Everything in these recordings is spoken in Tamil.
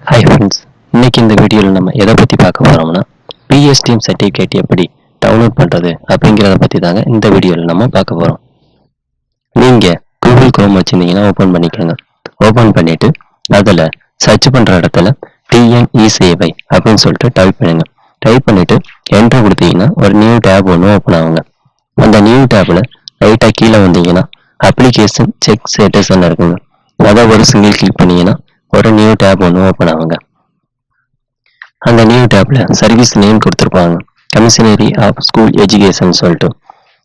ஹாய் ஃப்ரெண்ட்ஸ், இன்னைக்கு இந்த வீடியோவில் நம்ம எதை பற்றி பார்க்க போகிறோம்னா பிஎஸ்டிஎம் சர்டிஃபிகேட் எப்படி டவுன்லோட் பண்ணுறது அப்படிங்கிறத பற்றி தாங்க இந்த வீடியோவில் நம்ம பார்க்க போகிறோம். நீங்கள் கூகுள் குரோம் வச்சுருந்தீங்கன்னா ஓப்பன் பண்ணிக்கோங்க. ஓப்பன் பண்ணிவிட்டு அதில் சர்ச் பண்ணுற இடத்துல டிஎன்இ சேவை அப்படின்னு சொல்லிட்டு டைப் பண்ணுங்கள். டைப் பண்ணிவிட்டு என்ட்ரு கொடுத்தீங்கன்னா ஒரு நியூ டேப் ஒன்று ஓப்பன் ஆகுங்க. அந்த நியூ டேப்பில் ரைட்டாக கீழே வந்தீங்கன்னா அப்ளிகேஷன் செக் ஸ்டேட்டஸ்ன்னு இருக்குங்க. அதை ஒரு சிங்கிள் கிளிக் பண்ணிங்கன்னா ஒரு நியூ டேப் ஒன்று ஓப்பன் ஆகுங்க. அந்த நியூ டேப்ல சர்வீஸ் நேம் கொடுத்துருப்பாங்க, கமிஷனரி ஆஃப் ஸ்கூல் எஜுகேஷன் சொல்லிட்டு.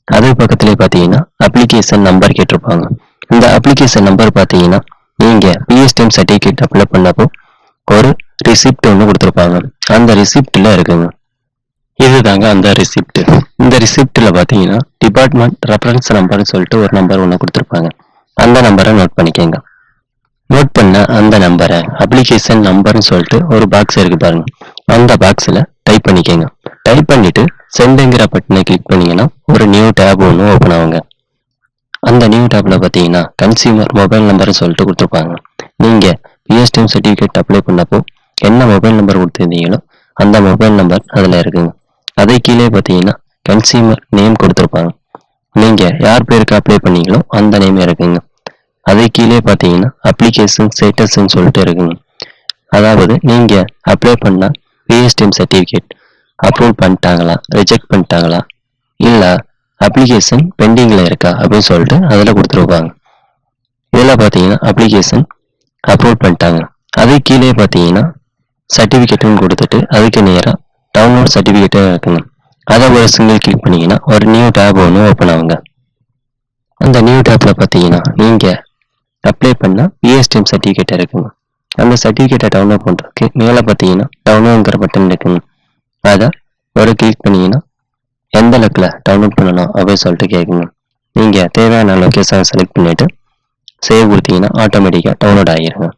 அது பக்கத்துலேயே பார்த்தீங்கன்னா அப்ளிகேஷன் நம்பர் கேட்டிருப்பாங்க. இந்த அப்ளிகேஷன் நம்பர் பார்த்தீங்கன்னா நீங்கள் பிஎஸ்டிஎம் சர்டிஃபிகேட் அப்ளை பண்ணப்போ ஒரு ரிசிப்ட் ஒன்று கொடுத்துருப்பாங்க. அந்த ரிசிப்டில் இருக்குங்க. இதுதாங்க அந்த ரிசிப்ட். இந்த ரிசிப்டில் பார்த்தீங்கன்னா டிபார்ட்மெண்ட் ரெஃபரன்ஸ் நம்பர்னு சொல்லிட்டு ஒரு நம்பர் ஒன்று கொடுத்துருப்பாங்க. அந்த நம்பரை நோட் பண்ணிக்கோங்க. நோட் பண்ண அந்த நம்பரை அப்ளிகேஷன் நம்பர்னு சொல்லிட்டு ஒரு பாக்ஸ் இருக்கு பாருங்க, அந்த பாக்ஸில் டைப் பண்ணிக்கோங்க. டைப் பண்ணிட்டு சென்டுங்கிற பட்டனை கிளிக் பண்ணீங்கன்னா ஒரு நியூ டேப் ஒன்று ஓப்பன் ஆகுங்க. அந்த நியூ டேப்ல பார்த்தீங்கன்னா கன்சியூமர் மொபைல் நம்பர்னு சொல்லிட்டு கொடுத்துருப்பாங்க. நீங்கள் பிஎஸ்டிஎம் சர்டிஃபிகேட் அப்ளை பண்ணப்போ என்ன மொபைல் நம்பர் கொடுத்துருந்தீங்களோ அந்த மொபைல் நம்பர் அதில் இருக்குங்க. அதை கீழே பார்த்தீங்கன்னா கன்சியூமர் நேம் கொடுத்துருப்பாங்க. நீங்கள் யார் பேருக்கு அப்ளை பண்ணீங்களோ அந்த நேம் இருக்குங்க. அதை கீழே பார்த்தீங்கன்னா அப்ளிகேஷன் ஸ்டேட்டஸ்ன்னு சொல்லிட்டு இருக்குங்க. அதாவது நீங்கள் அப்ளை பண்ண பிஎஸ்டிஎம் சர்டிஃபிகேட் அப்ரூவ் பண்ணிட்டாங்களா, ரிஜெக்ட் பண்ணிட்டாங்களா, இல்லை அப்ளிகேஷன் பெண்டிங்கில் இருக்கா அப்படின்னு சொல்லிட்டு அதில் கொடுத்துருப்பாங்க. இதில் பார்த்தீங்கன்னா அப்ளிகேஷன் அப்ரூவ் பண்ணிட்டாங்க. அதை கீழே பார்த்தீங்கன்னா சர்டிஃபிகேட்டுன்னு கொடுத்துட்டு அதுக்கு நேராக டவுன்லோட் சர்டிஃபிகேட்டும் இருக்குங்க. அதை ஒரு சிங்கிள் கிளிக் பண்ணிங்கன்னா ஒரு நியூ டேப் ஒன்று ஓப்பன் ஆகுங்க. அந்த நியூ டேப்பில் பார்த்தீங்கன்னா நீங்கள் அப்ளை பண்ண பிஎஸ்டிஎம் சர்டிஃபிகேட் இருக்குங்க. அந்த சர்டிஃபிகேட்டை டவுன்லோட் பண்ணுறதுக்கு மேலே பார்த்தீங்கன்னா டவுன்லோடுங்கிற பட்டன் இருக்குங்க. அதை ஒரு கிளிக் பண்ணிங்கன்னா எந்த லெக்கில் டவுன்லோட் பண்ணணும் அப்படின்னு சொல்லிட்டு கேட்குங்க. நீங்கள் தேவையான லொக்கேஷனை செலக்ட் பண்ணிவிட்டு சேவ் கொடுத்தீங்கன்னா ஆட்டோமேட்டிக்காக டவுன்லோட் ஆகிருங்க.